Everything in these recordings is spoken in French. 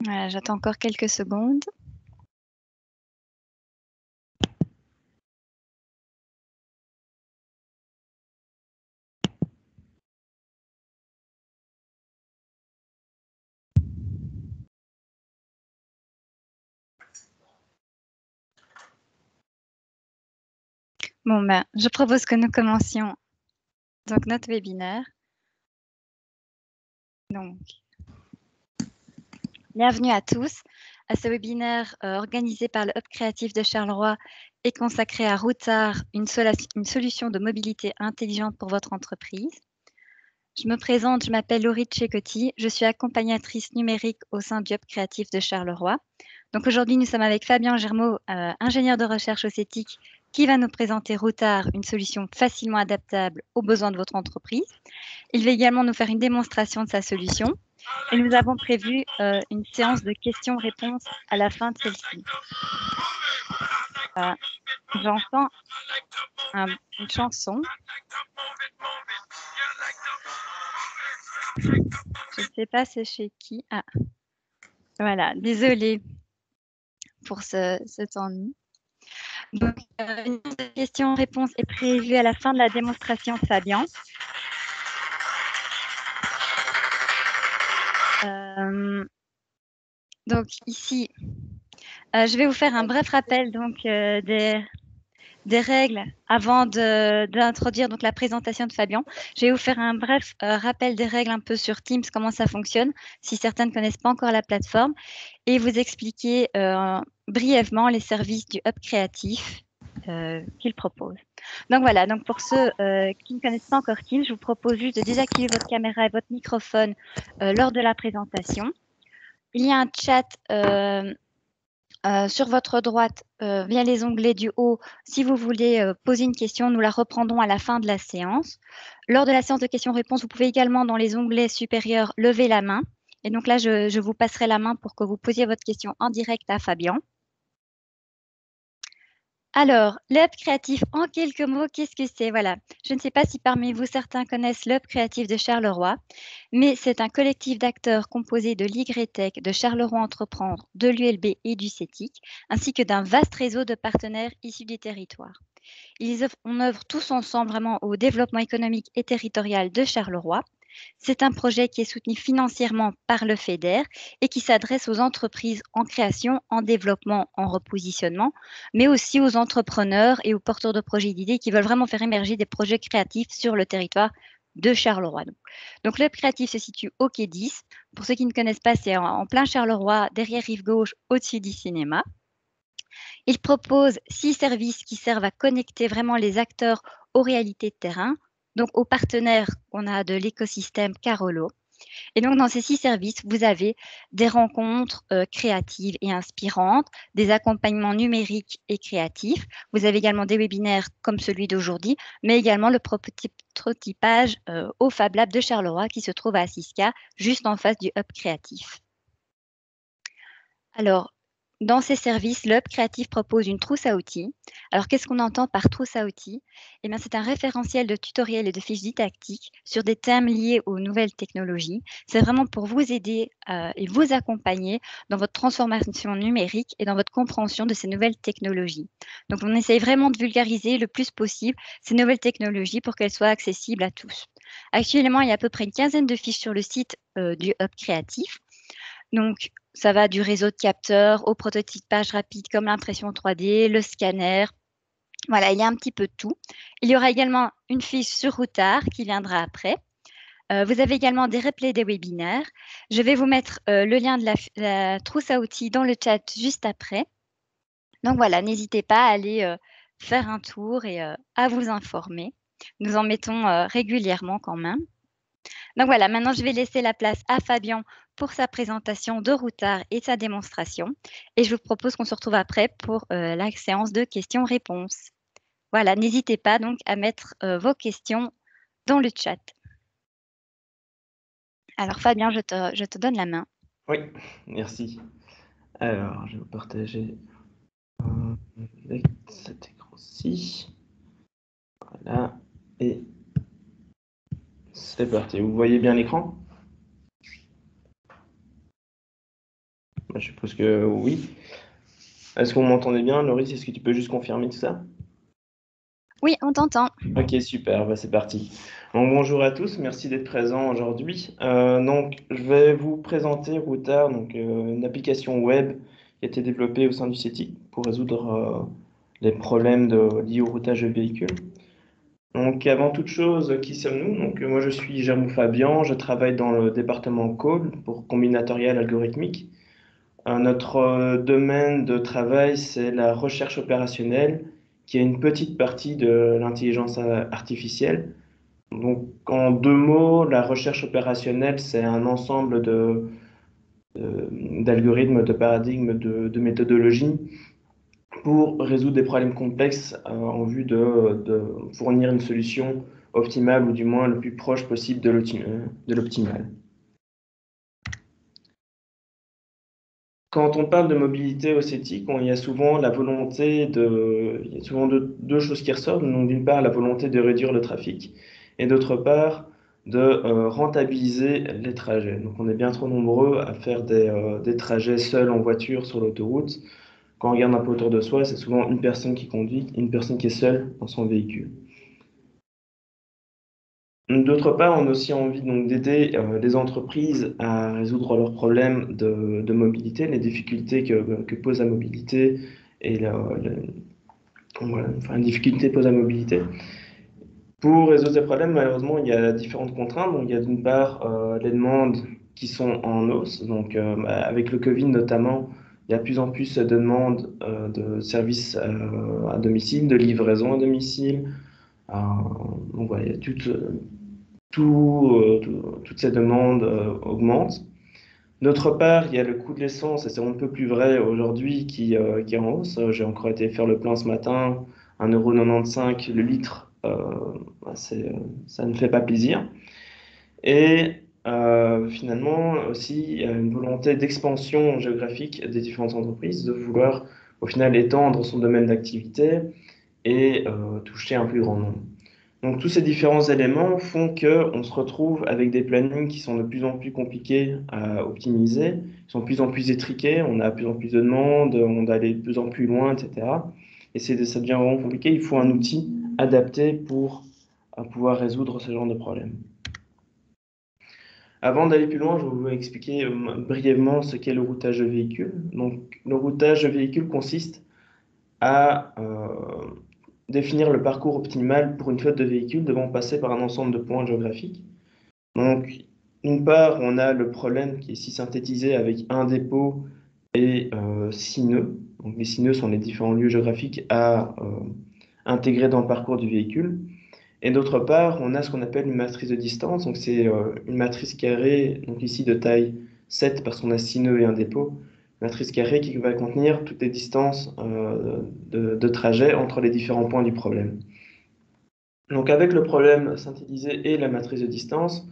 Voilà, j'attends encore quelques secondes. Bon, ben, je propose que nous commencions donc notre webinaire. Donc, bienvenue à tous à ce webinaire organisé par le Hub Créatif de Charleroi et consacré à Routard, une solution de mobilité intelligente pour votre entreprise. Je me présente, je m'appelle Laurie Tchecotti, je suis accompagnatrice numérique au sein du Hub Créatif de Charleroi. Donc aujourd'hui, nous sommes avec Fabien Germaud, ingénieur de recherche au CETIC, qui va nous présenter Routard, une solution facilement adaptable aux besoins de votre entreprise. Il va également nous faire une démonstration de sa solution. Et nous avons prévu une séance de questions-réponses à la fin de celle-ci. J'entends une chanson. Je ne sais pas c'est chez qui. Ah, voilà, désolée pour cet ennui. Donc, une séance de questions-réponses est prévue à la fin de la démonstration de Fabien. Donc ici, je vais vous faire un bref rappel donc, des règles avant d'introduire donc la présentation de Fabien. Je vais vous faire un bref rappel des règles un peu sur Teams, comment ça fonctionne, si certains ne connaissent pas encore la plateforme, et vous expliquer brièvement les services du Hub Créatif qu'il propose. Donc voilà, donc pour ceux qui ne connaissent pas encore Teams, je vous propose juste de désactiver votre caméra et votre microphone lors de la présentation. Il y a un chat sur votre droite, via les onglets du haut, si vous voulez poser une question, nous la reprendrons à la fin de la séance. Lors de la séance de questions-réponses, vous pouvez également, dans les onglets supérieurs, lever la main. Et donc là, je vous passerai la main pour que vous posiez votre question en direct à Fabien. Alors, le Hub Créatif, en quelques mots, qu'est-ce que c'est? Voilà, je ne sais pas si parmi vous, certains connaissent le Hub Créatif de Charleroi, mais c'est un collectif d'acteurs composé de l'YTech, de Charleroi Entreprendre, de l'ULB et du CETIC, ainsi que d'un vaste réseau de partenaires issus du territoire. On œuvre tous ensemble vraiment au développement économique et territorial de Charleroi. C'est un projet qui est soutenu financièrement par le FEDER et qui s'adresse aux entreprises en création, en développement, en repositionnement, mais aussi aux entrepreneurs et aux porteurs de projets d'idées qui veulent vraiment faire émerger des projets créatifs sur le territoire de Charleroi. Donc le Hub Créatif se situe au quai 10. Pour ceux qui ne connaissent pas, c'est en plein Charleroi, derrière Rive Gauche, au-dessus du cinéma. Il propose 6 services qui servent à connecter vraiment les acteurs aux réalités de terrain, donc aux partenaires qu'on a de l'écosystème Carolo. Et donc, dans ces 6 services, vous avez des rencontres créatives et inspirantes, des accompagnements numériques et créatifs. Vous avez également des webinaires comme celui d'aujourd'hui, mais également le prototypage au Fab Lab de Charleroi qui se trouve à 6K, juste en face du Hub Créatif. Alors, dans ces services, le Hub Créatif propose une trousse à outils. Alors, qu'est-ce qu'on entend par trousse à outils? Eh bien, c'est un référentiel de tutoriels et de fiches didactiques sur des thèmes liés aux nouvelles technologies. C'est vraiment pour vous aider et vous accompagner dans votre transformation numérique et dans votre compréhension de ces nouvelles technologies. Donc, on essaye vraiment de vulgariser le plus possible ces nouvelles technologies pour qu'elles soient accessibles à tous. Actuellement, il y a à peu près une quinzaine de fiches sur le site du Hub Créatif. Donc, ça va du réseau de capteurs au prototypage rapide comme l'impression 3D, le scanner. Voilà, il y a un petit peu de tout. Il y aura également une fiche sur Routard qui viendra après. Vous avez également des replays des webinaires. Je vais vous mettre le lien de la trousse à outils dans le chat juste après. Donc voilà, n'hésitez pas à aller faire un tour et à vous informer. Nous en mettons régulièrement quand même. Donc voilà, maintenant je vais laisser la place à Fabien pour sa présentation de routard et sa démonstration. Et je vous propose qu'on se retrouve après pour la séance de questions-réponses. Voilà, n'hésitez pas donc à mettre vos questions dans le chat. Alors Fabien, je te donne la main. Oui, merci. Alors, je vais vous partager avec cet écran-ci. Voilà, et c'est parti. Vous voyez bien l'écran? Je suppose que oui. Est-ce que vous m'entendez bien, Loris? Est-ce que tu peux juste confirmer tout ça? Oui, on t'entend. Ok, super, bah c'est parti. Donc, bonjour à tous, merci d'être présents aujourd'hui. Donc, je vais vous présenter Routard, une application web qui a été développée au sein du CETI pour résoudre les problèmes liés au routage de véhicules. Donc, avant toute chose, qui sommes-nous? Moi, je suis Jérôme Fabian, je travaille dans le département Code pour combinatorial algorithmique. Notre domaine de travail, c'est la recherche opérationnelle, qui est une petite partie de l'intelligence artificielle. Donc, en deux mots, la recherche opérationnelle, c'est un ensemble d'algorithmes, de paradigmes, de méthodologies pour résoudre des problèmes complexes en vue de fournir une solution optimale ou du moins le plus proche possible de l'optimal. Quand on parle de mobilité océtique, il y a souvent il y a souvent deux choses qui ressortent. Donc, d'une part, la volonté de réduire le trafic et d'autre part, de rentabiliser les trajets. Donc, on est bien trop nombreux à faire des trajets seuls en voiture sur l'autoroute. Quand on regarde un peu autour de soi, c'est souvent une personne qui conduit, une personne qui est seule dans son véhicule. D'autre part, on a aussi envie donc d'aider les entreprises à résoudre leurs problèmes de mobilité, les difficultés que pose la mobilité et voilà, enfin, une difficulté pose la mobilité. Pour résoudre ces problèmes, malheureusement, il y a différentes contraintes. Donc, il y a d'une part les demandes qui sont en hausse. Donc, avec le Covid notamment, il y a de plus en plus de demandes de services à domicile, de livraison à domicile. Euh, donc, voilà, il y a toutes ces demandes augmentent. D'autre part, il y a le coût de l'essence, et c'est un peu plus vrai aujourd'hui, qui est en hausse. J'ai encore été faire le plein ce matin, 1,95 € le litre, ça ne fait pas plaisir. Et finalement, aussi, il y a une volonté d'expansion géographique des différentes entreprises, de vouloir au final étendre son domaine d'activité et toucher un plus grand nombre. Donc tous ces différents éléments font qu'on se retrouve avec des plannings qui sont de plus en plus compliqués à optimiser, qui sont de plus en plus étriqués, on a de plus en plus de demandes, on doit aller de plus en plus loin, etc. Et ça devient vraiment compliqué, il faut un outil adapté pour pouvoir résoudre ce genre de problème. Avant d'aller plus loin, je vais vous expliquer brièvement ce qu'est le routage de véhicule. Donc le routage de véhicule consiste à définir le parcours optimal pour une flotte de véhicules devant passer par un ensemble de points géographiques. Donc, d'une part, on a le problème qui est ici synthétisé avec un dépôt et 6 nœuds. Donc, les 6 nœuds sont les différents lieux géographiques à intégrer dans le parcours du véhicule. Et d'autre part, on a ce qu'on appelle une matrice de distance. Donc, c'est une matrice carrée, donc ici de taille 7 parce qu'on a 6 nœuds et un dépôt. Matrice carrée qui va contenir toutes les distances de trajet entre les différents points du problème. Donc, avec le problème synthétisé et la matrice de distance,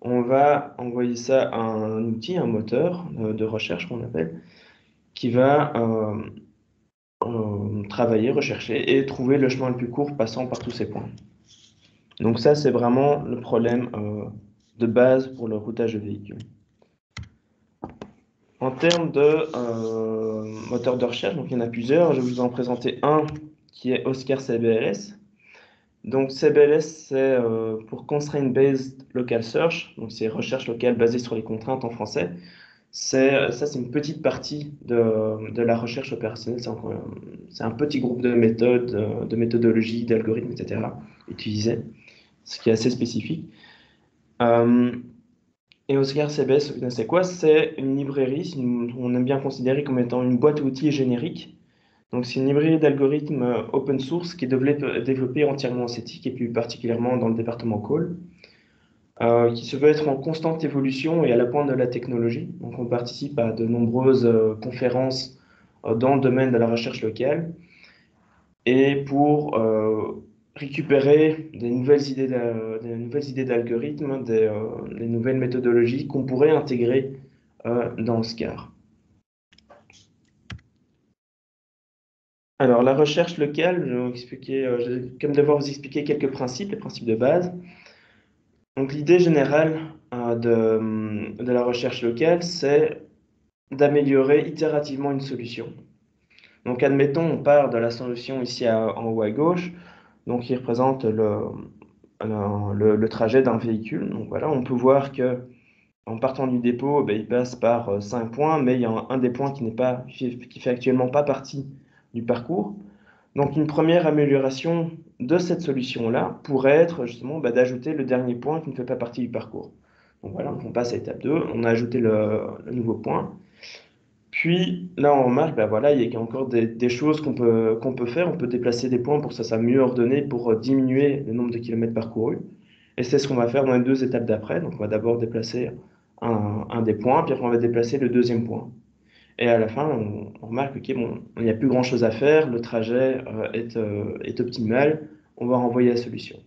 on va envoyer ça à un outil, un moteur de recherche qu'on appelle, qui va travailler, rechercher et trouver le chemin le plus court passant par tous ces points. Donc ça, c'est vraiment le problème de base pour le routage de véhicules. En termes de moteur de recherche, donc il y en a plusieurs. Je vais vous en présenter un qui est Oscar CBLS. Donc CBLS, c'est pour Constraint Based Local Search, donc c'est recherche locale basée sur les contraintes en français. C'est une petite partie de la recherche opérationnelle. C'est un petit groupe de méthodes, de méthodologies, d'algorithmes, etc. utilisés, ce qui est assez spécifique. Et Oscar CBS, c'est quoi? C'est une librairie, on aime bien considérer comme étant une boîte à outils générique. Donc c'est une librairie d'algorithmes open source qui est développée entièrement en C++ et plus particulièrement dans le département Call. qui se veut être en constante évolution et à la pointe de la technologie. Donc, on participe à de nombreuses conférences dans le domaine de la recherche locale et pour récupérer des nouvelles idées d'algorithmes, des nouvelles méthodologies qu'on pourrait intégrer dans SCAR. Alors, la recherche locale, je vais comme devoir vous expliquer quelques principes, les principes de base. Donc, l'idée générale de la recherche locale, c'est d'améliorer itérativement une solution. Donc, admettons, on part de la solution ici en haut à gauche, donc qui représente le trajet d'un véhicule. Donc voilà, on peut voir que en partant du dépôt, ben, il passe par 5 points, mais il y a un des points qui fait actuellement pas partie du parcours. Donc une première amélioration de cette solution-là pourrait être justement d'ajouter le dernier point qui ne fait pas partie du parcours. Donc voilà, on passe à étape 2, on a ajouté le nouveau point. Puis là, on remarque, voilà, il y a encore des choses qu'on peut faire. On peut déplacer des points pour que ça soit mieux ordonné, pour diminuer le nombre de kilomètres parcourus. Et c'est ce qu'on va faire dans les deux étapes d'après. Donc, on va d'abord déplacer un des points, puis après, on va déplacer le deuxième point. Et à la fin, on remarque, OK, bon, il n'y a plus grand-chose à faire, le trajet est optimal, on va renvoyer la solution.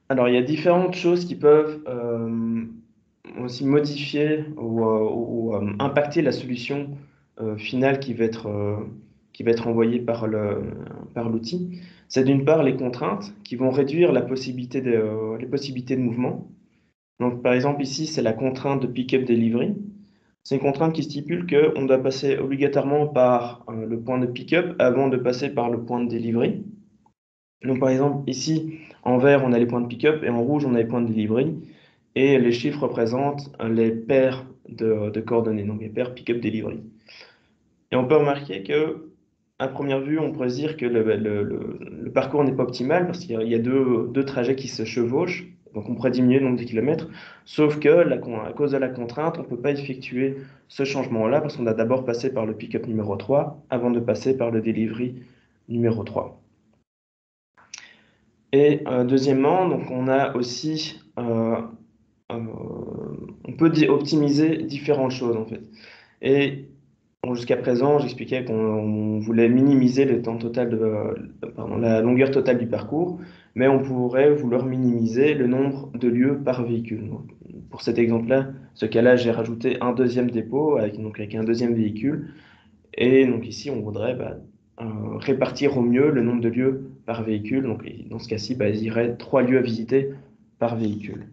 Alors, il y a différentes choses qui peuvent aussi modifier ou impacter la solution finale qui va être envoyée par l'outil. C'est d'une part les contraintes qui vont réduire les possibilités de mouvement. Donc, par exemple, ici, c'est la contrainte de pick-up delivery. C'est une contrainte qui stipule qu'on doit passer obligatoirement par le point de pick-up avant de passer par le point de delivery. Donc, par exemple, ici, en vert, on a les points de pick-up et en rouge, on a les points de delivery. Et les chiffres représentent les paires de coordonnées, donc les paires pick-up delivery. Et on peut remarquer que, à première vue, on pourrait se dire que le parcours n'est pas optimal parce qu'il y a deux trajets qui se chevauchent. Donc on pourrait diminuer le nombre de kilomètres. Sauf que, à cause de la contrainte, on ne peut pas effectuer ce changement-là parce qu'on a d'abord passé par le pick-up numéro 3 avant de passer par le delivery numéro 3. Et deuxièmement, donc on a aussi on peut optimiser différentes choses en fait. Et bon, jusqu'à présent, j'expliquais qu'on voulait minimiser le temps total la longueur totale du parcours, mais on pourrait vouloir minimiser le nombre de lieux par véhicule. Donc, pour cet exemple-là, ce cas-là, j'ai rajouté un deuxième dépôt avec un deuxième véhicule. Et donc ici, on voudrait répartir au mieux le nombre de lieux par véhicule. Donc dans ce cas-ci, il y aurait 3 lieux à visiter par véhicule.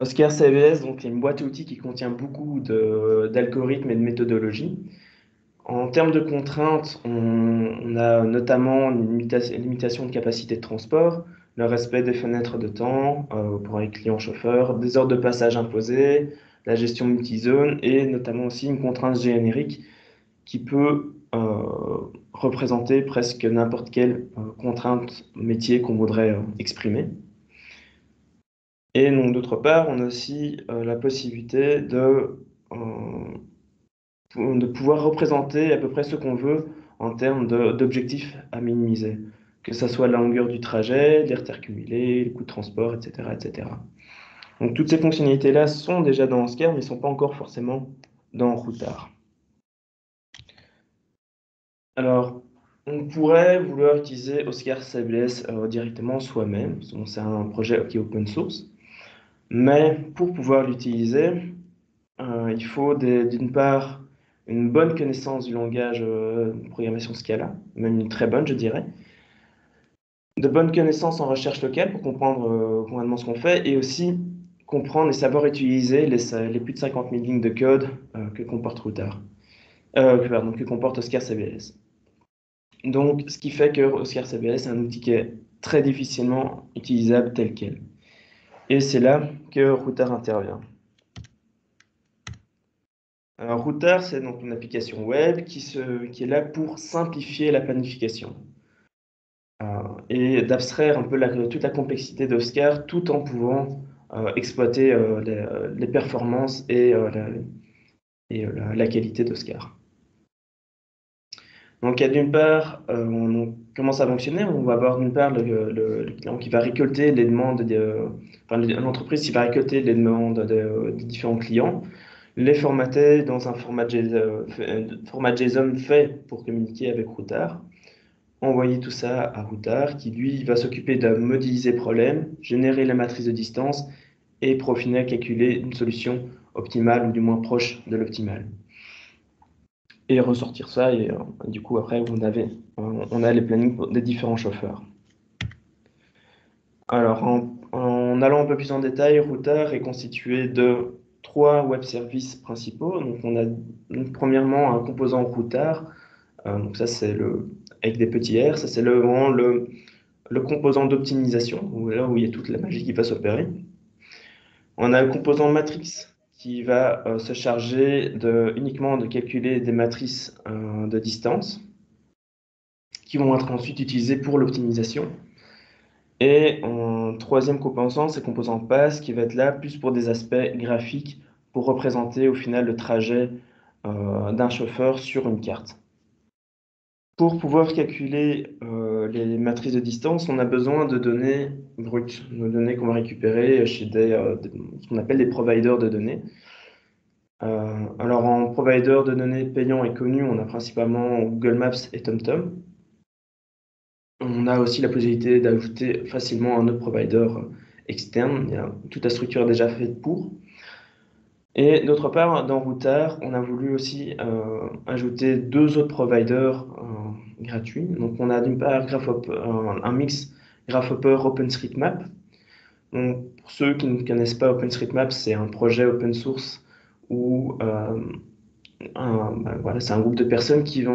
Oscar CVS, donc, c'est une boîte à outils qui contient beaucoup d'algorithmes et de méthodologies. En termes de contraintes, on a notamment une limitation de capacité de transport, le respect des fenêtres de temps pour les clients chauffeurs, des heures de passage imposées, la gestion multi-zone et notamment aussi une contrainte générique qui peut représenter presque n'importe quelle contrainte métier qu'on voudrait exprimer. Et donc, d'autre part, on a aussi la possibilité de pouvoir représenter à peu près ce qu'on veut en termes d'objectifs à minimiser, que ce soit la longueur du trajet, les retards cumulés, les coûts de transport, etc., etc. Donc, toutes ces fonctionnalités-là sont déjà dans Oscar, mais ne sont pas encore forcément dans Routard. Alors, on pourrait vouloir utiliser Oscar CBS directement soi-même. C'est un projet qui est open source. Mais pour pouvoir l'utiliser, il faut d'une part une bonne connaissance du langage de programmation Scala, même une très bonne, je dirais. De bonnes connaissances en recherche locale pour comprendre concrètement ce qu'on fait et aussi comprendre et savoir utiliser les plus de 50 000 lignes de code que comporte Routard, que comporte Oscar CBS. Donc, ce qui fait que Oscar CBS est un outil qui est très difficilement utilisable tel quel. Et c'est là que Routard intervient. Alors, Routard, c'est donc une application web qui est là pour simplifier la planification et d'abstraire un peu toute la complexité d'Oscar tout en pouvant exploiter les performances et la qualité d'Oscar. Donc, il y a d'une part, comment ça va fonctionner? On va avoir d'une part le client qui va récolter les demandes, enfin, l'entreprise qui va récolter les demandes des différents clients, les formater dans un format JSON fait pour communiquer avec Routard, envoyer tout ça à Routard qui, lui, va s'occuper de modéliser le problème, générer la matrice de distance et pour au final calculer une solution optimale ou du moins proche de l'optimale. Et ressortir ça, et du coup, après, on a les plannings des différents chauffeurs. Alors, en allant un peu plus en détail, Routard est constitué de trois web services principaux. Donc, on a premièrement un composant Routard. Donc, ça, avec des petits R, ça, c'est vraiment le composant d'optimisation, là où il y a toute la magie qui va s'opérer. On a le composant matrix qui va se charger uniquement de calculer des matrices de distance qui vont être ensuite utilisées pour l'optimisation. Et en troisième composant, c'est le composant pass qui va être là plus pour des aspects graphiques pour représenter au final le trajet d'un chauffeur sur une carte. Pour pouvoir calculer les matrices de distance, on a besoin de données brutes, de données qu'on va récupérer chez ce qu'on appelle des providers de données. Alors en provider de données payant et connu, on a principalement Google Maps et TomTom. On a aussi la possibilité d'ajouter facilement un autre provider externe. Il y a toute la structure déjà faite pour. Et d'autre part, dans Routard, on a voulu aussi ajouter deux autres providers gratuits. Donc on a d'une part un mix Graphhopper OpenStreetMap. Donc, pour ceux qui ne connaissent pas OpenStreetMap, c'est un projet open source où voilà, c'est un groupe de personnes qui va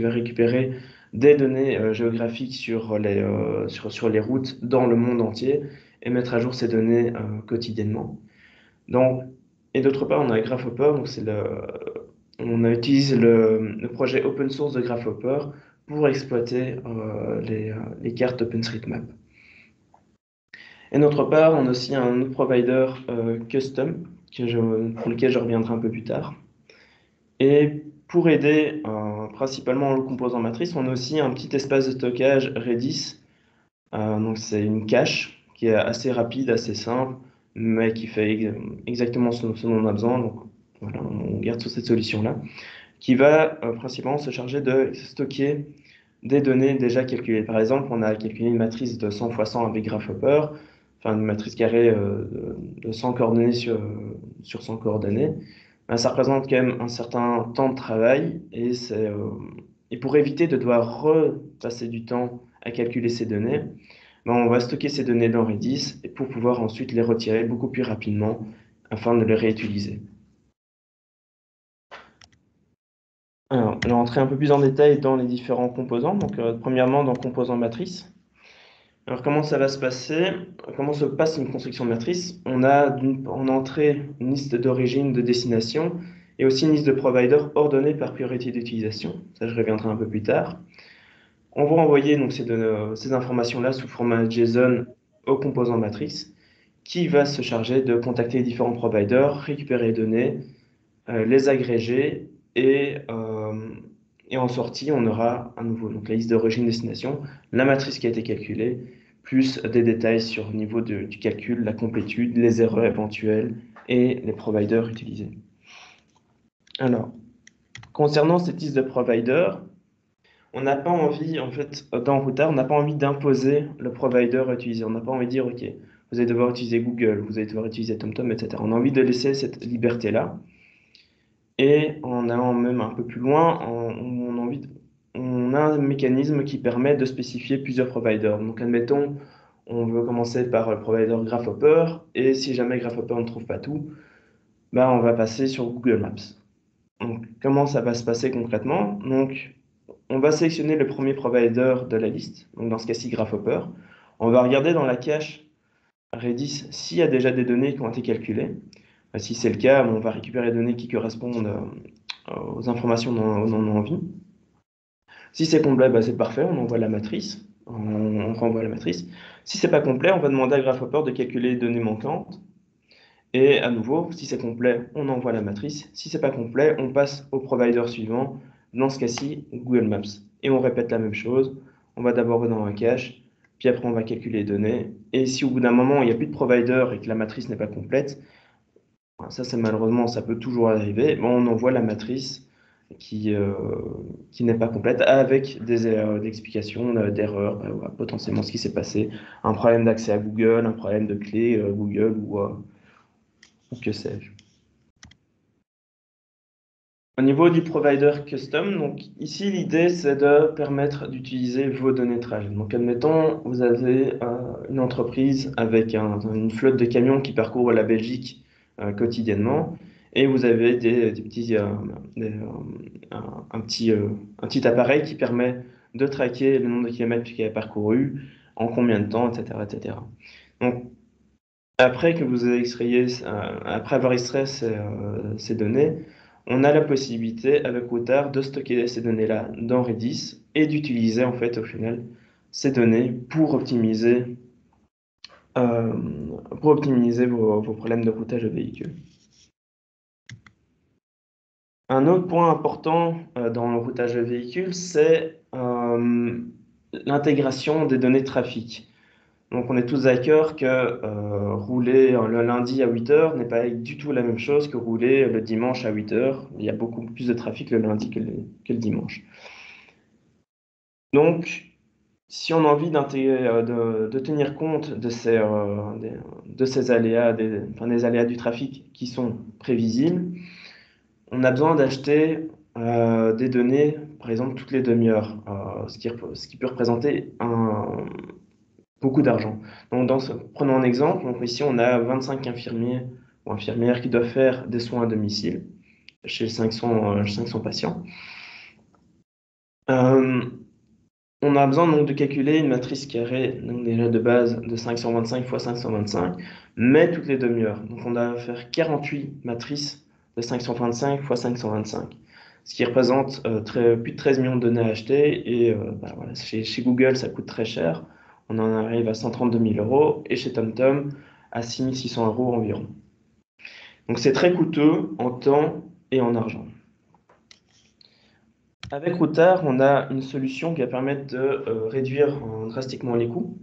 récupérer des données géographiques sur les routes dans le monde entier et mettre à jour ces données quotidiennement. Donc, et d'autre part, on a Graphhopper, donc on utilise le projet open source de Graphhopper pour exploiter les cartes OpenStreetMap. Et d'autre part, on a aussi un autre provider custom pour lequel je reviendrai un peu plus tard. Et pour aider principalement le composant matrice, on a aussi un petit espace de stockage Redis. Donc c'est une cache qui est assez rapide, assez simple, mais qui fait exactement ce dont on a besoin. Donc voilà, on garde sur cette solution-là, qui va principalement se charger de stocker des données déjà calculées. Par exemple, on a calculé une matrice de 100 x 100 avec Graphhopper, enfin une matrice carrée de 100 coordonnées sur 100 coordonnées. Ben, ça représente quand même un certain temps de travail et pour éviter de devoir repasser du temps à calculer ces données, ben, on va stocker ces données dans Redis et pour pouvoir ensuite les retirer beaucoup plus rapidement afin de les réutiliser. Alors, on va rentrer un peu plus en détail dans les différents composants. Donc, premièrement, dans le composant matrice. Alors, comment ça va se passer? Comment se passe une construction de matrice? On a en entrée une liste d'origine, de destination, et aussi une liste de providers ordonnée par priorité d'utilisation. Ça, je reviendrai un peu plus tard. On va envoyer donc ces informations-là sous format JSON au composant matrice, qui va se charger de contacter les différents providers, récupérer les données, les agréger, et en sortie, on aura à nouveau donc, la liste d'origine-destination, la matrice qui a été calculée, plus des détails sur le niveau du calcul, la complétude, les erreurs éventuelles et les providers utilisés. Alors, concernant cette liste de providers, on n'a pas envie, en fait, dans Routard, on n'a pas envie d'imposer le provider à utiliser. On n'a pas envie de dire, OK, vous allez devoir utiliser Google, vous allez devoir utiliser TomTom, etc. On a envie de laisser cette liberté-là. Et en allant même un peu plus loin, on a un mécanisme qui permet de spécifier plusieurs providers. Donc, admettons, on veut commencer par le provider Graphhopper, et si jamais Graphhopper ne trouve pas tout, ben, on va passer sur Google Maps. Donc, comment ça va se passer concrètement? Donc, on va sélectionner le premier provider de la liste, donc dans ce cas-ci Graphhopper. On va regarder dans la cache Redis s'il y a déjà des données qui ont été calculées. Si c'est le cas, on va récupérer les données qui correspondent aux informations dont on a envie. Si c'est complet, bah, c'est parfait, on envoie la matrice, on renvoie la matrice. Si c'est pas complet, on va demander à Graphhopper de calculer les données manquantes. Et à nouveau, si c'est complet, on envoie la matrice. Si c'est pas complet, on passe au provider suivant Dans ce cas-ci, Google Maps. Et on répète la même chose. On va d'abord dans un cache, puis après on va calculer les données. Et si au bout d'un moment, il n'y a plus de provider et que la matrice n'est pas complète, ça c'est malheureusement, ça peut toujours arriver, bon, on envoie la matrice qui, euh, qui n'est pas complète avec des explications d'erreurs, voilà, potentiellement ce qui s'est passé, un problème d'accès à Google, un problème de clé Google ou que sais-je. Au niveau du provider custom, donc ici l'idée c'est de permettre d'utiliser vos données de trajet. Donc admettons, vous avez une entreprise avec une flotte de camions qui parcourent la Belgique quotidiennement et vous avez des petits, des, un petit appareil qui permet de traquer le nombre de kilomètres qu'il a parcouru, en combien de temps, etc., etc. Donc après que vous ayez après avoir extrait ces données, on a la possibilité avec Routard de stocker ces données-là dans Redis et d'utiliser en fait au final ces données euh, pour optimiser vos problèmes de routage de véhicules. Un autre point important dans le routage de véhicules, c'est l'intégration des données de trafic. Donc on est tous d'accord que rouler le lundi à 8 heures n'est pas du tout la même chose que rouler le dimanche à 8 heures. Il y a beaucoup plus de trafic le lundi que le dimanche. Donc, si on a envie de tenir compte de ces aléas, des aléas du trafic qui sont prévisibles, on a besoin d'acheter des données, par exemple, toutes les demi-heures, ce qui peut représenter beaucoup d'argent. Donc, prenons un exemple. Donc, ici, on a 25 infirmiers ou infirmières qui doivent faire des soins à domicile chez 500 patients. Euh, on a besoin donc de calculer une matrice carrée, donc déjà de base de 525 fois 525, mais toutes les demi-heures. Donc, on doit faire 48 matrices de 525 fois 525, ce qui représente plus de 13 millions de données à acheter. Et bah, voilà, chez Google, ça coûte très cher. On en arrive à 132 000 euros et chez TomTom à 6 600 euros environ. Donc c'est très coûteux en temps et en argent. Avec Routard, on a une solution qui va permettre de réduire drastiquement les coûts.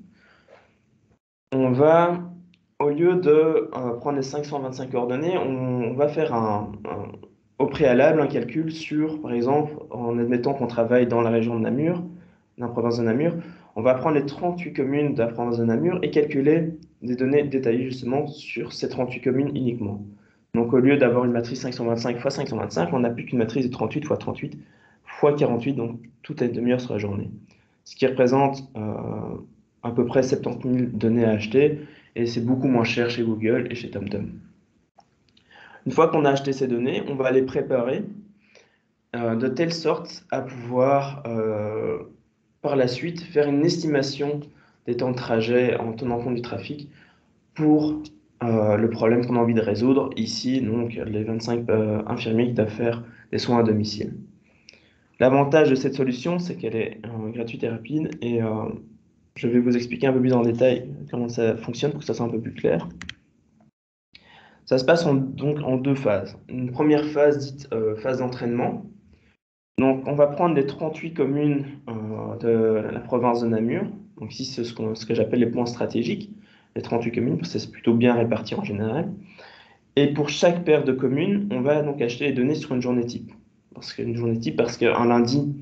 On va, au lieu de prendre les 525 coordonnées, on va faire au préalable un calcul sur, par exemple, en admettant qu'on travaille dans la région de Namur, dans la province de Namur, on va prendre les 38 communes de la province de Namur et calculer des données détaillées justement sur ces 38 communes uniquement. Donc au lieu d'avoir une matrice 525 fois 525, on n'a plus qu'une matrice de 38 fois 38 fois 48, donc toute une demi-heure sur la journée. Ce qui représente à peu près 70 000 données à acheter et c'est beaucoup moins cher chez Google et chez TomTom. Une fois qu'on a acheté ces données, on va les préparer de telle sorte à pouvoir par la suite faire une estimation des temps de trajet en tenant compte du trafic pour le problème qu'on a envie de résoudre. Ici, donc, les 25 infirmiers qui doivent faire des soins à domicile. L'avantage de cette solution, c'est qu'elle est gratuite et rapide et je vais vous expliquer un peu plus en détail comment ça fonctionne pour que ça soit un peu plus clair. Ça se passe donc en deux phases. Une première phase dite phase d'entraînement. Donc, on va prendre les 38 communes de la province de Namur. Donc, ici, c'est ce que j'appelle les points stratégiques. Les 38 communes, parce que c'est plutôt bien réparti en général. Et pour chaque paire de communes, on va donc acheter les données sur une journée type. Parce qu'un lundi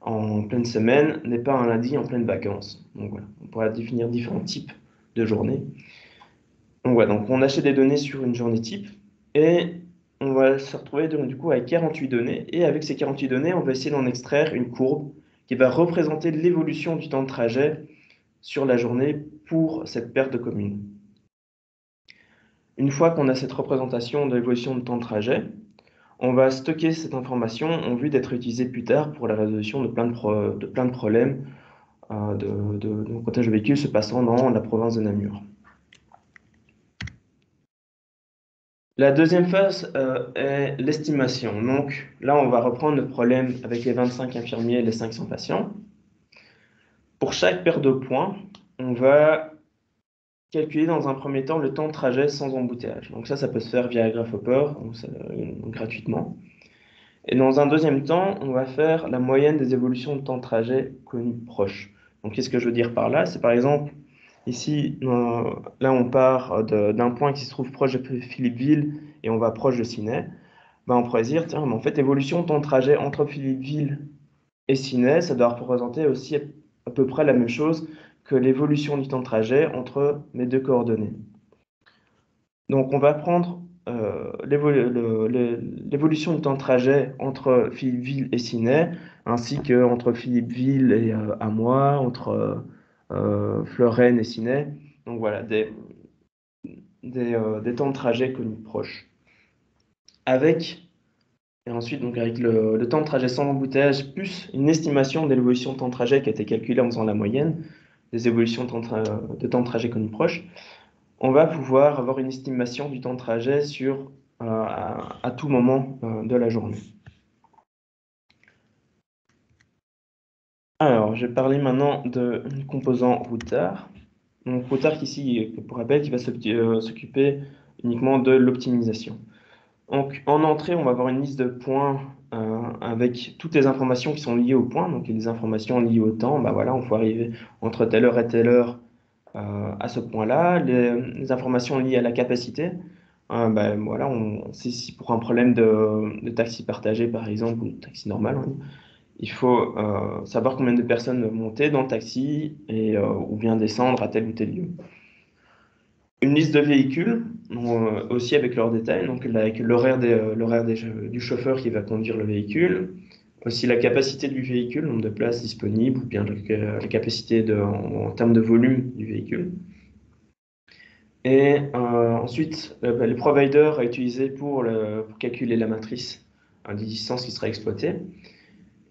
en pleine semaine n'est pas un lundi en pleine vacances. Donc voilà, on pourra définir différents types de journées. Donc voilà, donc on achète des données sur une journée type et on va se retrouver du coup avec 48 données. Et avec ces 48 données, on va essayer d'en extraire une courbe qui va représenter l'évolution du temps de trajet sur la journée pour cette paire de communes. Une fois qu'on a cette représentation de l'évolution de temps de trajet, on va stocker cette information en vue d'être utilisée plus tard pour la résolution de plein de problèmes de routage de véhicules se passant dans la province de Namur. La deuxième phase est l'estimation. Donc là, on va reprendre le problème avec les 25 infirmiers et les 500 patients. Pour chaque paire de points, on va calculer dans un premier temps le temps de trajet sans embouteillage. Donc ça peut se faire via Grasshopper, gratuitement. Et dans un deuxième temps, on va faire la moyenne des évolutions de temps de trajet connues proches. Donc, qu'est-ce que je veux dire par là? C'est par exemple, ici, là, on part d'un point qui se trouve proche de Philippeville et on va proche de Ciney. Ben, on pourrait dire, tiens, mais en fait, évolution de temps de trajet entre Philippeville et Ciney, ça doit représenter aussi à peu près la même chose que l'évolution du temps de trajet entre mes deux coordonnées. Donc, on va prendre l'évolution du temps de trajet entre Philippeville et Ciney, ainsi qu'entre Philippeville et Amoy, entre Fleurenne et Ciney. Donc voilà, des temps de trajet connus proches. Et ensuite, donc avec le temps de trajet sans embouteillage, plus une estimation de l'évolution de temps de trajet qui a été calculée en faisant la moyenne des évolutions de temps de trajet connus proches, on va pouvoir avoir une estimation du temps de trajet à tout moment de la journée. Alors, je vais parler maintenant du composant routard. Donc, routard ici, pour rappel, qui va s'occuper uniquement de l'optimisation. Donc, en entrée, on va avoir une liste de points avec toutes les informations qui sont liées au point. Donc, il y a des informations liées au temps. Bah voilà, on faut arriver entre telle heure et telle heure à ce point-là. Les informations liées à la capacité. Ben, voilà, c'est si pour un problème de taxi partagé, par exemple, ou de taxi normal, hein, il faut savoir combien de personnes monter dans le taxi ou bien descendre à tel ou tel lieu. Une liste de véhicules, aussi avec leurs détails, donc avec l'horaire du chauffeur qui va conduire le véhicule, aussi la capacité du véhicule, nombre de places disponibles, ou bien la capacité en termes de volume du véhicule. Et ensuite, les providers à utiliser pour calculer la matrice des distances qui sera exploitée.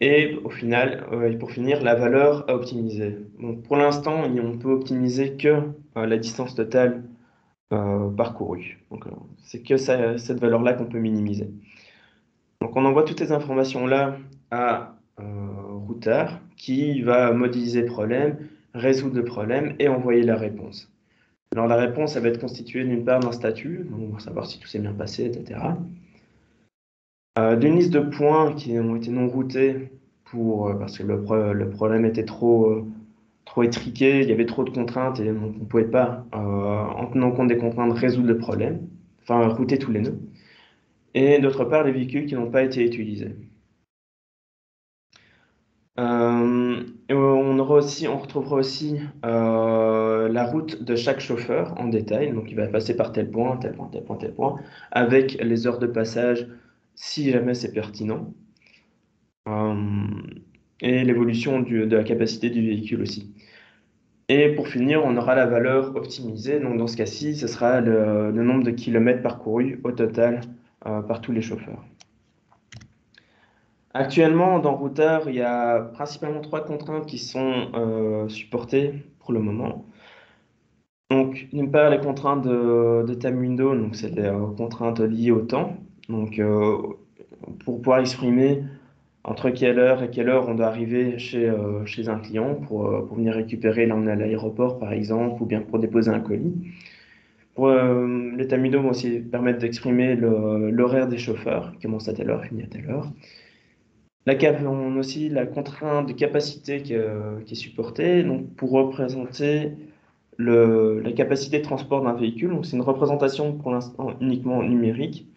Et au final, et pour finir, la valeur à optimiser. Donc, pour l'instant, on peut optimiser que la distance totale parcourue. Donc, c'est que cette valeur-là qu'on peut minimiser. Donc, on envoie toutes ces informations-là à Routard qui va modéliser le problème, résoudre le problème et envoyer la réponse. Alors, la réponse, elle va être constituée d'une part d'un statut, donc on va savoir si tout s'est bien passé, etc. D'une liste de points qui ont été non routés parce que le problème était trop étriqué, il y avait trop de contraintes et donc on ne pouvait pas, en tenant compte des contraintes, résoudre le problème, enfin router tous les nœuds. Et d'autre part, les véhicules qui n'ont pas été utilisés. Et on retrouvera aussi la route de chaque chauffeur en détail. Donc, il va passer par tel point, tel point, tel point, tel point, avec les heures de passage, si jamais c'est pertinent. Et l'évolution de la capacité du véhicule aussi. Et pour finir, on aura la valeur optimisée. Donc, dans ce cas-ci, ce sera le nombre de kilomètres parcourus au total par tous les chauffeurs. Actuellement, dans Router, il y a principalement 3 contraintes qui sont supportées pour le moment. Donc, d'une part, les contraintes de time window, donc c'est les contraintes liées au temps. Donc, pour pouvoir exprimer entre quelle heure et quelle heure on doit arriver chez un client pour venir récupérer, l'emmener à l'aéroport, par exemple, ou bien pour déposer un colis. Les time windows vont aussi permettre d'exprimer l'horaire des chauffeurs, qui commence à telle heure, finit à telle heure. On a aussi la contrainte de capacité qui est supportée donc pour représenter la capacité de transport d'un véhicule. Donc, c'est une représentation pour l'instant uniquement numérique.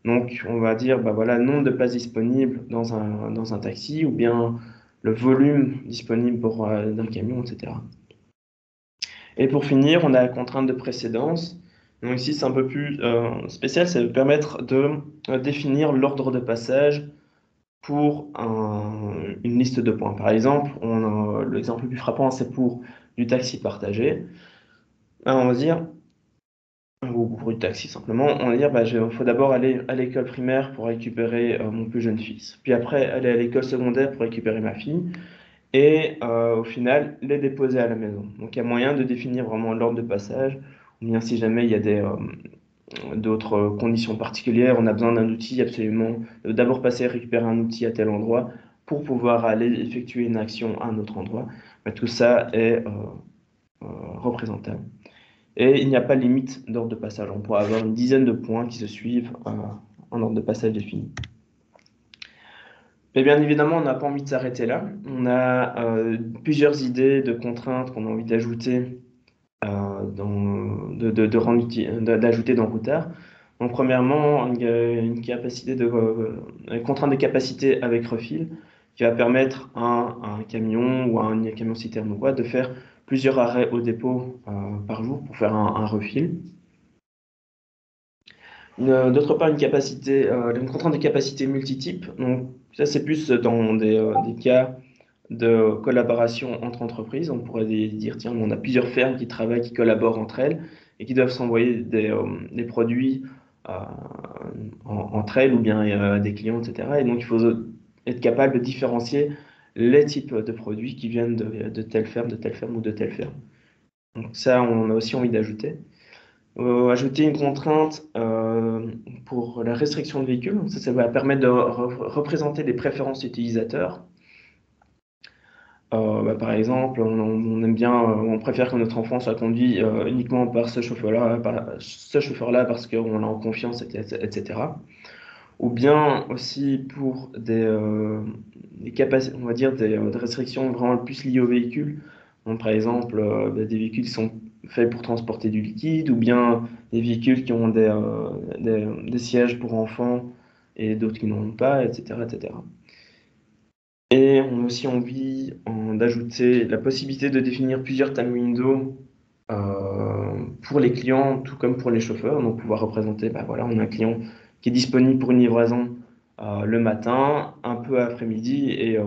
Donc, on va dire bah voilà, le nombre de places disponibles dans un taxi ou bien le volume disponible d'un camion, etc. Et pour finir, on a la contrainte de précédence. Donc, ici, c'est un peu plus spécial. Ça va permettre de définir l'ordre de passage pour une liste de points. Par exemple, l'exemple le plus frappant, c'est pour du taxi partagé. On va dire, ou pour du taxi simplement, on va dire, bah, il faut d'abord aller à l'école primaire pour récupérer mon plus jeune fils, puis après aller à l'école secondaire pour récupérer ma fille, et au final, les déposer à la maison. Donc il y a moyen de définir vraiment l'ordre de passage, ou bien si jamais il y a d'autres conditions particulières, on a besoin d'un outil absolument, d'abord passer récupérer un outil à tel endroit pour pouvoir aller effectuer une action à un autre endroit. Mais tout ça est représentable. Et il n'y a pas de limite d'ordre de passage. On pourra avoir une dizaine de points qui se suivent en ordre de passage défini. Mais bien évidemment, on n'a pas envie de s'arrêter là. On a plusieurs idées de contraintes qu'on a envie d'ajouter d'ajouter dans Routard. Donc, premièrement, une capacité une contrainte de capacité avec refil qui va permettre à un camion ou à un camion-citerne ou quoi de faire plusieurs arrêts au dépôt par jour pour faire un refil. D'autre part, une contrainte de capacité multitype. Donc, ça, c'est plus dans des cas de collaboration entre entreprises. On pourrait dire, tiens, on a plusieurs fermes qui travaillent, qui collaborent entre elles et qui doivent s'envoyer des produits euh, entre elles ou bien des clients, etc. Et donc, il faut être capable de différencier les types de produits qui viennent de telle ferme ou de telle ferme. Donc ça, on a aussi envie d'ajouter. Ajouter une contrainte pour la restriction de véhicules. Ça va permettre de représenter les préférences utilisateurs. Par exemple, on aime bien, on préfère que notre enfant soit conduit uniquement par ce chauffeur-là parce qu'on l'a en confiance, etc. Ou bien aussi pour des capacités, on va dire des restrictions vraiment plus liées au véhicule. Donc, par exemple, des véhicules qui sont faits pour transporter du liquide, ou bien des véhicules qui ont des sièges pour enfants et d'autres qui n'en ont pas, etc., etc. Et on a aussi envie d'ajouter la possibilité de définir plusieurs time windows pour les clients, tout comme pour les chauffeurs. Donc pouvoir représenter, bah voilà, on a un client qui est disponible pour une livraison le matin, un peu après-midi et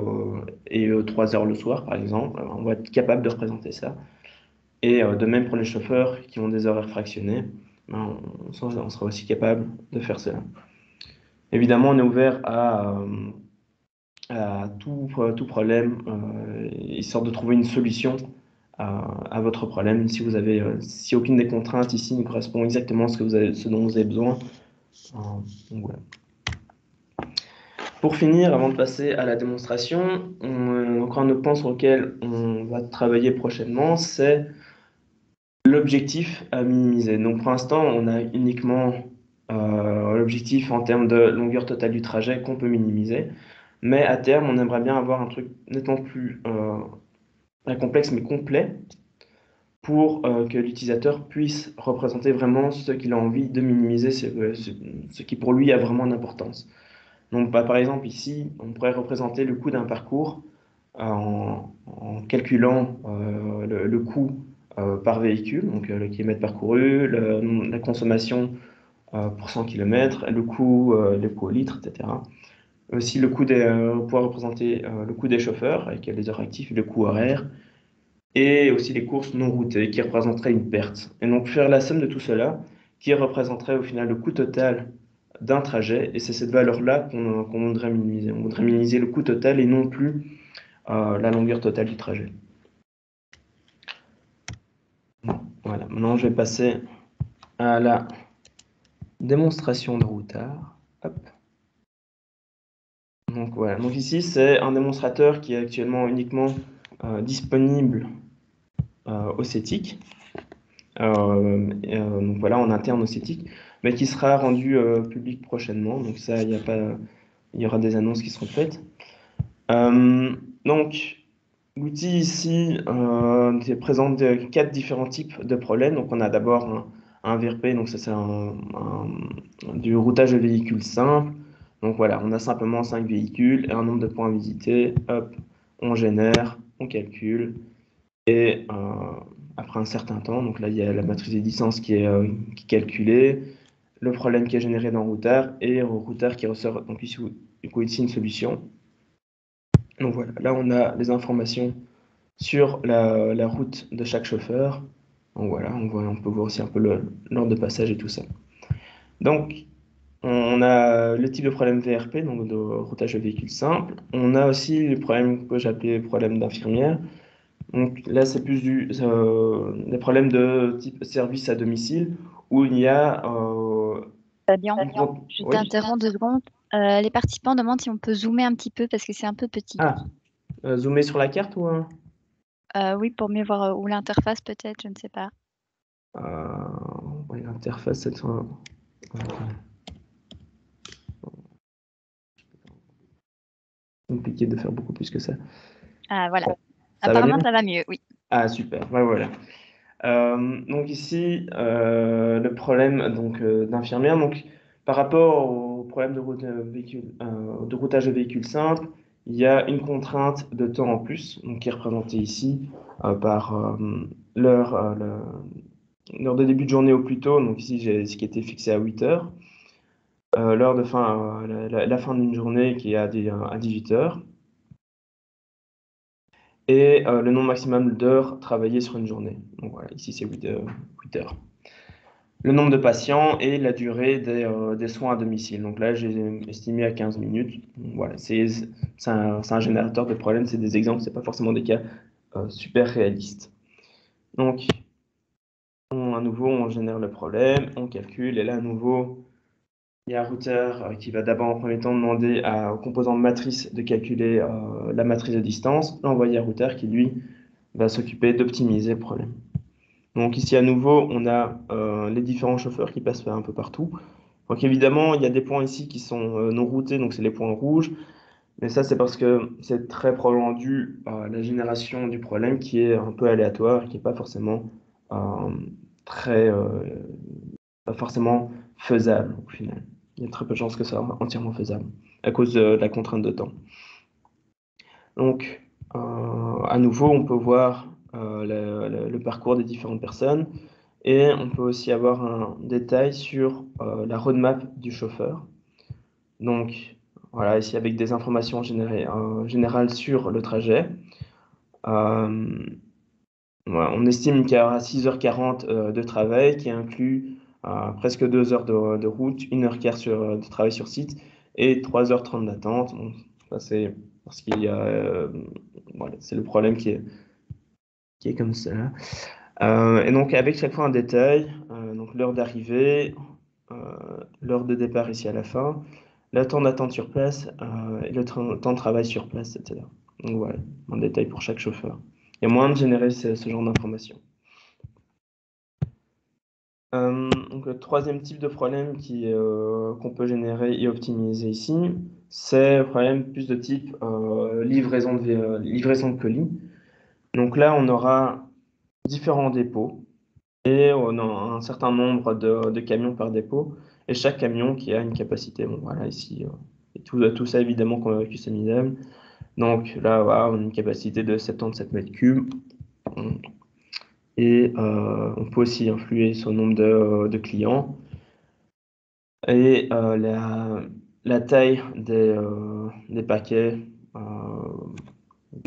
3 heures le soir, par exemple. On va être capable de représenter ça. Et de même pour les chauffeurs qui ont des horaires fractionnés, ben, on sera aussi capable de faire cela. Évidemment, on est ouvert à tout problème, histoire de trouver une solution à votre problème. Si aucune des contraintes ici ne correspond exactement à ce dont vous avez besoin. Donc voilà. Pour finir, avant de passer à la démonstration, encore un autre point sur lequel on va travailler prochainement, c'est l'objectif à minimiser. Donc pour l'instant, on a uniquement l'objectif en termes de longueur totale du trajet qu'on peut minimiser. Mais à terme, on aimerait bien avoir un truc nettement plus complexe mais complet pour que l'utilisateur puisse représenter vraiment ce qu'il a envie de minimiser, ce qui pour lui a vraiment d'importance. Donc par exemple ici, on pourrait représenter le coût d'un parcours en calculant le coût par véhicule, donc le kilomètre parcouru, la consommation pour 100 km, le coût au litre, etc. Aussi on pourrait représenter le coût des chauffeurs avec les heures actives, le coût horaire, et aussi les courses non routées qui représenteraient une perte. Et donc faire la somme de tout cela qui représenterait au final le coût total d'un trajet, et c'est cette valeur-là qu'on voudrait minimiser. On voudrait minimiser le coût total et non plus la longueur totale du trajet. Voilà, maintenant je vais passer à la démonstration de routard. Hop. Donc voilà, donc ici c'est un démonstrateur qui est actuellement uniquement disponible au CETIC. Donc voilà, en interne au CETIC, mais qui sera rendu public prochainement. Donc ça, il y aura des annonces qui seront faites. Donc, l'outil ici présente 4 différents types de problèmes. Donc on a d'abord un VRP, donc ça c'est du routage de véhicules simple. Donc voilà, on a simplement 5 véhicules et un nombre de points visités. Hop, on génère, on calcule. Et après un certain temps, donc là il y a la matrice des distances qui est calculée, le problème qui est généré dans Routard et Routard qui ressort donc ici, une solution. Donc voilà, là on a les informations sur la route de chaque chauffeur. Donc voilà, on peut voir aussi un peu l'ordre de passage et tout ça. Donc on a le type de problème VRP, donc de routage de véhicules simple. On a aussi le problème que j'appelais problème d'infirmière. Donc là, c'est plus des problèmes de type service à domicile où il y a Fabien, je Oui. t'interromps 2 secondes. Les participants demandent si on peut zoomer un petit peu parce que c'est un peu petit. Ah, zoomer sur la carte ou Oui, pour mieux voir où l'interface peut-être, je ne sais pas. ouais, l'interface, Compliqué de faire beaucoup plus que ça. Ah, voilà. Ça va Apparemment, mieux? ça va mieux, oui. Ah, super. Ouais, voilà. Donc ici, le problème donc d'infirmière. Donc par rapport au problème de routage de véhicules simple, il y a une contrainte de temps en plus, donc qui est représentée ici par l'heure l'heure de début de journée au plus tôt. Donc ici, j'ai ce qui était fixé à 8 heures. L'heure de fin, la fin d'une journée qui est à 18 heures. Et le nombre maximum d'heures travaillées sur une journée. Donc voilà, ici c'est 8 heures. Le nombre de patients et la durée des soins à domicile. Donc là, j'ai estimé à 15 minutes. Voilà, c'est un générateur de problèmes, c'est des exemples, c'est pas forcément des cas super réalistes. Donc, à nouveau, on génère le problème, on calcule, et là, à nouveau, il y a un routeur qui va d'abord en premier temps demander au composant matrice de calculer la matrice de distance, l'envoyer à un routeur qui, lui, va s'occuper d'optimiser le problème. Donc ici, à nouveau, on a les différents chauffeurs qui passent un peu partout. Donc évidemment, il y a des points ici qui sont non routés, donc c'est les points rouges. Mais ça, c'est parce que c'est très probablement dû à la génération du problème qui est un peu aléatoire et qui n'est pas forcément euh, très, pas forcément faisable au final. Il y a très peu de chances que ça soit entièrement faisable à cause de la contrainte de temps. Donc, à nouveau, on peut voir le parcours des différentes personnes et on peut aussi avoir un détail sur la roadmap du chauffeur. Donc, voilà, ici avec des informations générales sur le trajet. Euh, voilà, on estime qu'il y aura 6h40 de travail qui inclut presque 2 heures de route, 1h15 de travail sur site et 3h30 d'attente. Bon, ça, c'est parce qu'il y a, voilà, c'est le problème qui est comme ça. Et donc, avec chaque fois un détail, donc l'heure d'arrivée, l'heure de départ ici à la fin, le temps d'attente sur place et le temps de travail sur place, etc. Donc voilà, un détail pour chaque chauffeur. Il y a moyen de générer ce genre d'informations. Donc le troisième type de problème qu'on peut générer et optimiser ici, c'est le problème plus de type livraison de colis. Donc là, on aura différents dépôts et on a un certain nombre de camions par dépôt et chaque camion qui a une capacité. Bon, voilà, ici, et tout ça évidemment customisable. Donc là, voilà, on a une capacité de 77 mètres cubes. Et on peut aussi influer sur le nombre de clients et la taille des paquets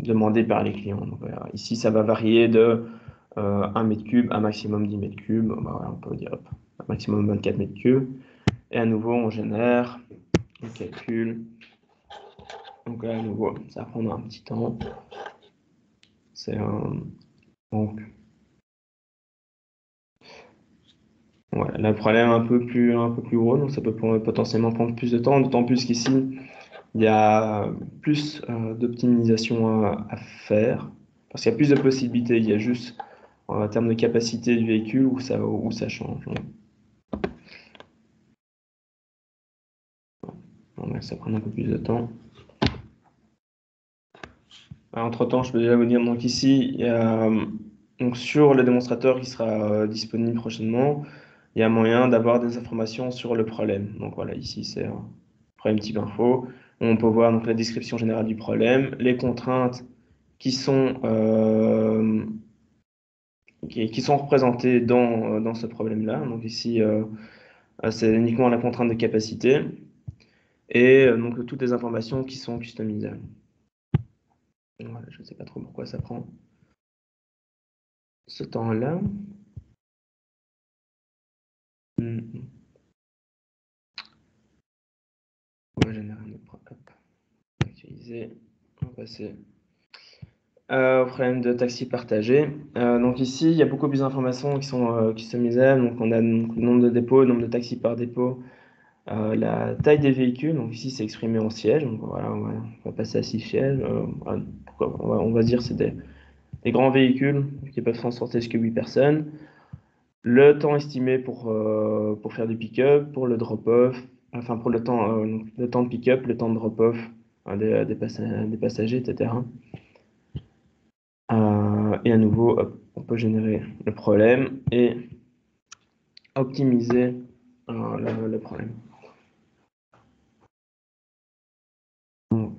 demandés par les clients. Donc, voilà, ici, ça va varier de 1 mètre cube à maximum 10 mètres cubes. Bah, voilà, on peut dire un maximum 24 mètres cubes. Et à nouveau, on génère, on calcule. Donc là, à nouveau, ça prendra un petit temps. Donc, voilà, là, le problème un peu plus gros, donc ça peut potentiellement prendre plus de temps, d'autant plus qu'ici, il y a plus d'optimisation à faire, parce qu'il y a plus de possibilités. Il y a juste en termes de capacité du véhicule où ça change. Donc, ça prend un peu plus de temps. Entre-temps, je peux déjà vous dire, donc ici, il y a, donc sur le démonstrateur qui sera disponible prochainement, il y a moyen d'avoir des informations sur le problème. Donc voilà, ici, c'est un problème type info. On peut voir donc la description générale du problème, les contraintes qui sont, qui sont représentées dans ce problème-là. Donc ici, c'est uniquement la contrainte de capacité et donc toutes les informations qui sont customisables. Voilà, je ne sais pas trop pourquoi ça prend ce temps-là. On va générer un autre problème. Actualiser. On va passer au problème de taxi partagé. Donc ici, il y a beaucoup plus d'informations qui sont customisables. Donc on a donc, le nombre de dépôts, le nombre de taxis par dépôt, la taille des véhicules. Donc ici, c'est exprimé en sièges. Donc voilà, on va passer à 6 sièges. On va dire que c'est des grands véhicules qui peuvent transporter jusqu'à 8 personnes. Le temps estimé pour faire du pick-up, pour le drop-off, enfin pour le temps de pick-up, le temps de drop-off, des passagers, etc. Et à nouveau, hop, on peut générer le problème et optimiser le problème. Donc,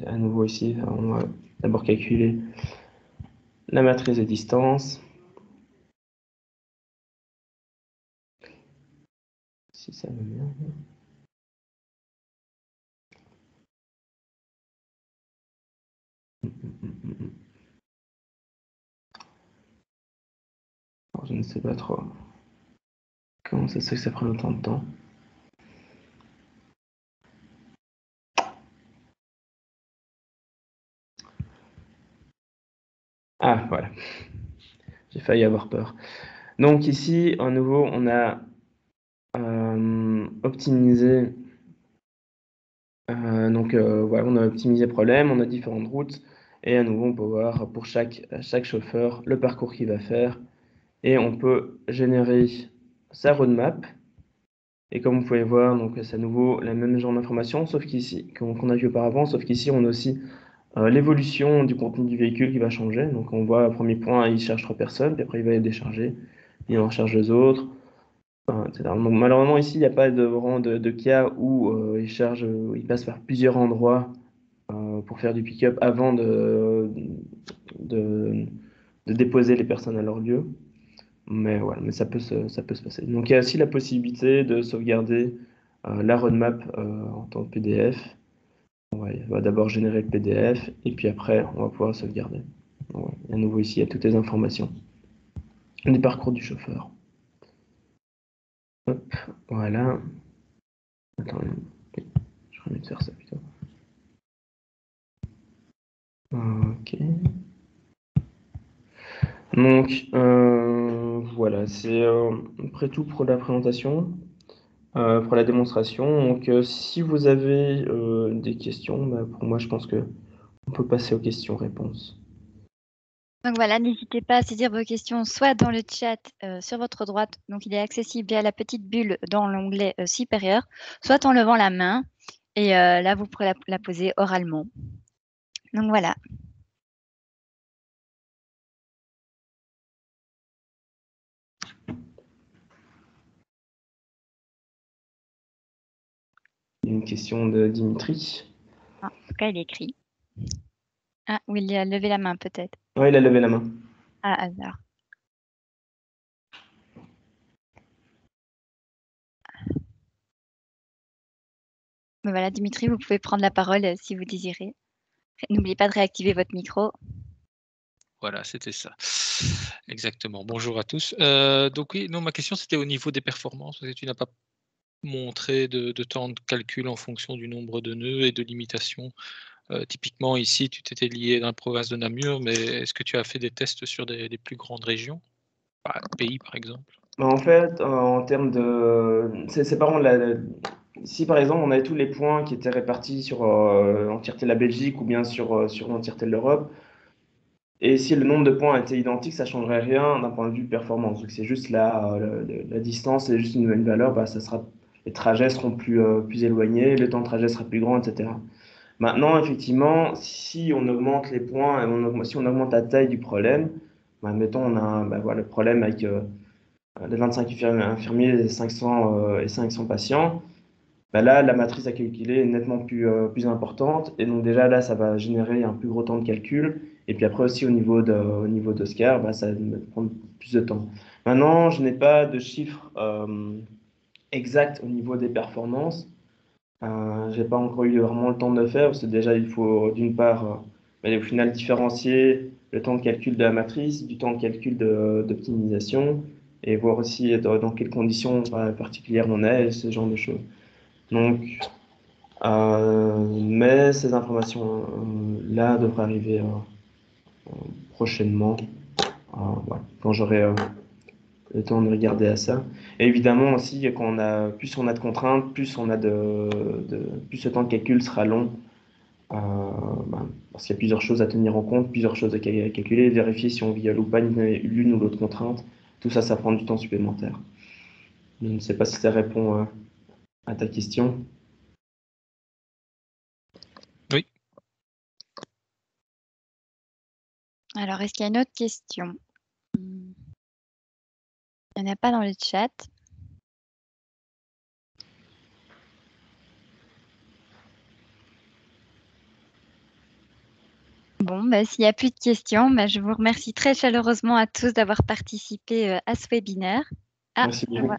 à nouveau ici, on va d'abord calculer la matrice de distance. Si ça va bien. Alors, je ne sais pas trop comment ça se fait que ça prenne autant de temps. Ah, voilà. J'ai failli avoir peur. Donc ici, à nouveau, on a optimisé. Voilà, on a optimisé le problème, on a différentes routes, et à nouveau, on peut voir pour chaque chauffeur le parcours qu'il va faire, et on peut générer sa roadmap. Et comme vous pouvez voir, donc c'est à nouveau le même genre d'information, sauf qu'ici, qu'on a vu auparavant, sauf qu'ici, on a aussi l'évolution du contenu du véhicule qui va changer. Donc on voit, premier point, il charge 3 personnes, puis après il va les décharger, il en recharge 2 autres, etc. Donc malheureusement ici, il n'y a pas vraiment de cas où il passe par plusieurs endroits pour faire du pick-up avant de, de déposer les personnes à leur lieu. Mais voilà, mais ça peut se passer. Donc il y a aussi la possibilité de sauvegarder la roadmap en tant que PDF. On va d'abord générer le PDF et puis après on va pouvoir sauvegarder. Donc, voilà. Et à nouveau ici, il y a toutes les informations du parcours du chauffeur. Hop, voilà. Attends, je vais mieux de faire ça plutôt. Ok. Donc voilà, c'est après tout pour la présentation. Pour la démonstration. Donc, si vous avez des questions, bah, pour moi, je pense que on peut passer aux questions-réponses. Donc voilà, n'hésitez pas à saisir vos questions soit dans le chat sur votre droite, donc il est accessible via la petite bulle dans l'onglet supérieur, soit en levant la main et là vous pourrez la poser oralement. Donc voilà. Il y a une question de Dimitri. Ah, en tout cas, il est écrit. Ah, ou il a levé la main peut-être. Ouais, il a levé la main. Ah, hasard. Mais voilà, Dimitri, vous pouvez prendre la parole si vous désirez. N'oubliez pas de réactiver votre micro. Voilà, c'était ça. Exactement. Bonjour à tous. Donc oui, non, ma question c'était au niveau des performances, parce que tu n'as pas montré de temps de calcul en fonction du nombre de nœuds et de limitation. Typiquement ici, tu t'étais lié dans la province de Namur, mais est-ce que tu as fait des tests sur des plus grandes régions? Pays par exemple? Bah, en fait, en termes de... C'est par exemple si par exemple on avait tous les points qui étaient répartis sur l'entièreté de la Belgique ou bien sur l'entièreté de l'Europe, et si le nombre de points était identique, ça ne changerait rien d'un point de vue performance. Donc c'est juste la distance, c'est juste une valeur, bah, les trajets seront plus éloignés, le temps de trajet sera plus grand, etc. Maintenant, effectivement, si on augmente les points, si on augmente la taille du problème, bah, admettons, on a bah, voilà, le problème avec les 25 infirmiers et 500 patients, bah là, la matrice à calculer est nettement plus importante. Et donc déjà, là, ça va générer un plus gros temps de calcul. Et puis après aussi, au niveau d'Oscar, bah, ça va prendre plus de temps. Maintenant, je n'ai pas de chiffres exacts au niveau des performances. J'ai pas encore eu vraiment le temps de le faire, parce que déjà, il faut d'une part, au final, différencier le temps de calcul de la matrice du temps de calcul d'optimisation, et voir aussi dans quelles conditions particulières on est, et ce genre de choses. Donc, mais ces informations-là devraient arriver prochainement, voilà, quand j'aurai le temps de regarder à ça. Et évidemment aussi, plus on a de contraintes, plus ce temps de calcul sera long, euh, parce qu'il y a plusieurs choses à tenir en compte, plusieurs choses à calculer, vérifier si on viole ou pas l'une ou l'autre contrainte. Tout ça, ça prend du temps supplémentaire. Je ne sais pas si ça répond à ta question. Alors, est-ce qu'il y a une autre question? Il n'y en a pas dans le chat. Bon, bah, s'il n'y a plus de questions, bah, je vous remercie très chaleureusement à tous d'avoir participé à ce webinaire. Ah, Merci je beaucoup. vois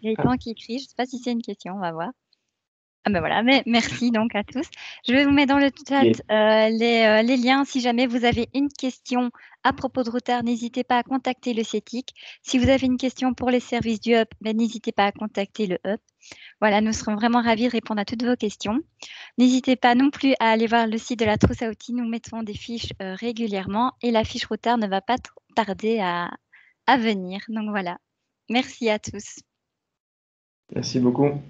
Gaëtan qui écrit, je ne sais pas si c'est une question, on va voir. Ah ben voilà, mais merci donc à tous. Je vais vous mettre dans le chat les liens. Si jamais vous avez une question à propos de Routard, n'hésitez pas à contacter le CETIC. Si vous avez une question pour les services du Hub, ben, n'hésitez pas à contacter le Hub. Voilà, nous serons vraiment ravis de répondre à toutes vos questions. N'hésitez pas non plus à aller voir le site de la trousse à outils. Nous mettons des fiches régulièrement et la fiche Routard ne va pas tarder à venir. Donc voilà, merci à tous. Merci beaucoup.